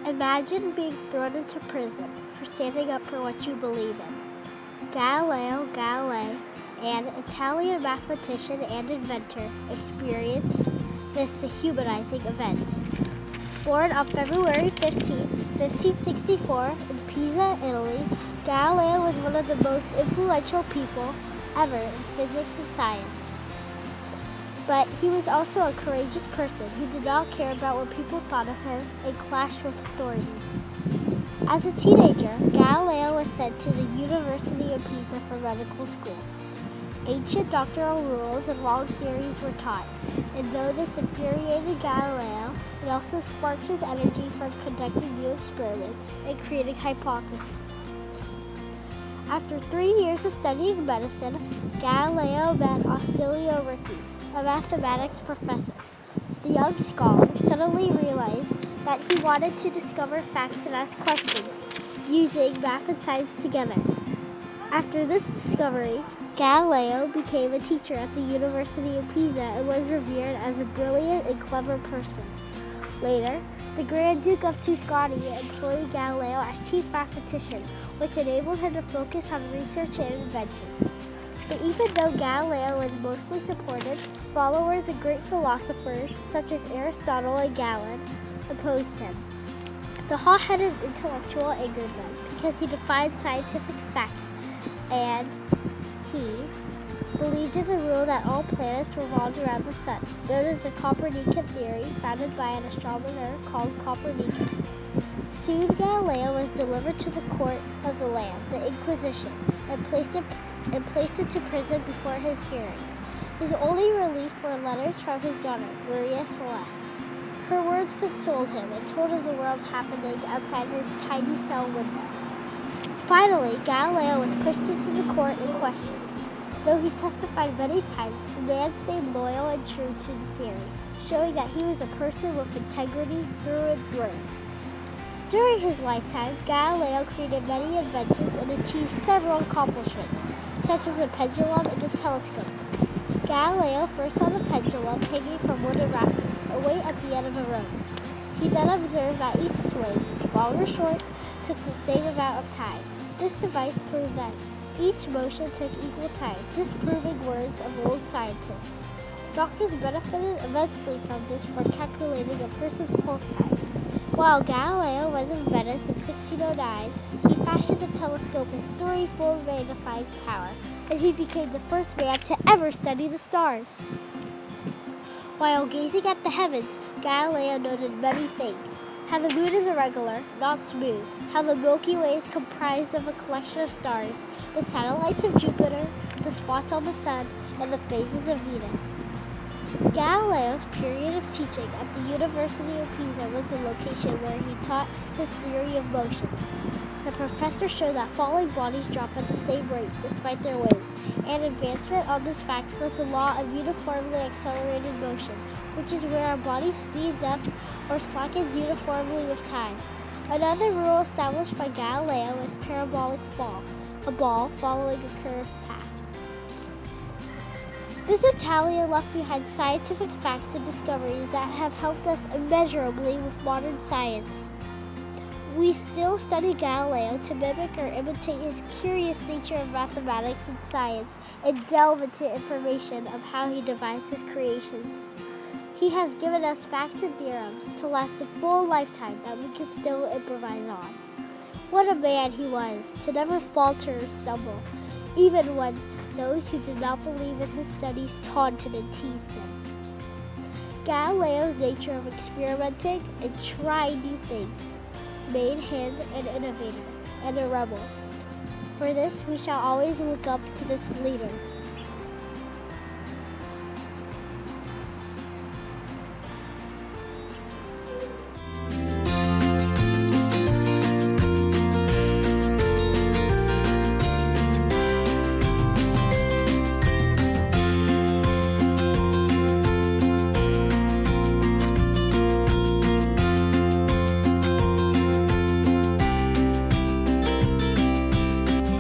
Imagine being thrown into prison for standing up for what you believe in. Galileo Galilei, an Italian mathematician and inventor, experienced this dehumanizing event. Born on February 15, 1564, in Pisa, Italy, Galileo was one of the most influential people ever in physics and science. But he was also a courageous person who did not care about what people thought of him and clashed with authorities. As a teenager, Galileo was sent to the University of Pisa for medical school. Ancient doctrinal rules and long theories were taught, and though this infuriated Galileo, it also sparked his energy from conducting new experiments and creating hypotheses. After 3 years of studying medicine, Galileo met Ostilio Ricci, a mathematics professor. The young scholar suddenly realized that he wanted to discover facts and ask questions, using math and science together. After this discovery, Galileo became a teacher at the University of Pisa and was revered as a brilliant and clever person. Later, the Grand Duke of Tuscany employed Galileo as chief mathematician, which enabled him to focus on research and invention. But even though Galileo was mostly supported, followers and great philosophers such as Aristotle and Galen opposed him. The hot-headed intellectual angered them because he defied scientific facts, and he believed in the rule that all planets revolved around the sun, known as the Copernican theory, founded by an astronomer called Copernicus. Soon Galileo was delivered to the court of the land, the Inquisition, and placed into prison before his hearing. His only relief were letters from his daughter, Maria Celeste. Her words consoled him and told of the world happening outside his tiny cell window. Finally, Galileo was pushed into the court and questioned. Though he testified many times, the man stayed loyal and true to the theory, showing that he was a person with integrity through and through. During his lifetime, Galileo created many inventions and achieved several accomplishments, such as the pendulum and the telescope. Galileo first saw the pendulum hanging from wooden rafters, away at the end of a road. He then observed that each swing, long or short, took the same amount of time. This device proved that each motion took equal time, disproving words of old scientists. Doctors benefited immensely from this for calculating a person's pulse time. While Galileo was in Venice in 1609, he fashioned a telescope with 3-fold magnifying power, and he became the first man to ever study the stars. While gazing at the heavens, Galileo noted many things. How the moon is irregular, not smooth. How the Milky Way is comprised of a collection of stars, the satellites of Jupiter, the spots on the sun, and the phases of Venus. Galileo's period of teaching at the University of Pisa was the location where he taught his theory of motion. The professor showed that falling bodies drop at the same rate despite their weight. An advancement on this fact was the law of uniformly accelerated motion, which is where a body speeds up or slackens uniformly with time. Another rule established by Galileo is parabolic fall, a ball following a curved path. This Italian left behind scientific facts and discoveries that have helped us immeasurably with modern science. We still study Galileo to mimic or imitate his curious nature of mathematics and science and delve into information of how he devised his creations. He has given us facts and theorems to last a full lifetime that we can still improvise on. What a man he was, to never falter or stumble, even when those who did not believe in his studies taunted and teased him. Galileo's nature of experimenting and trying new things made him an innovator and a rebel. For this, we shall always look up to this leader.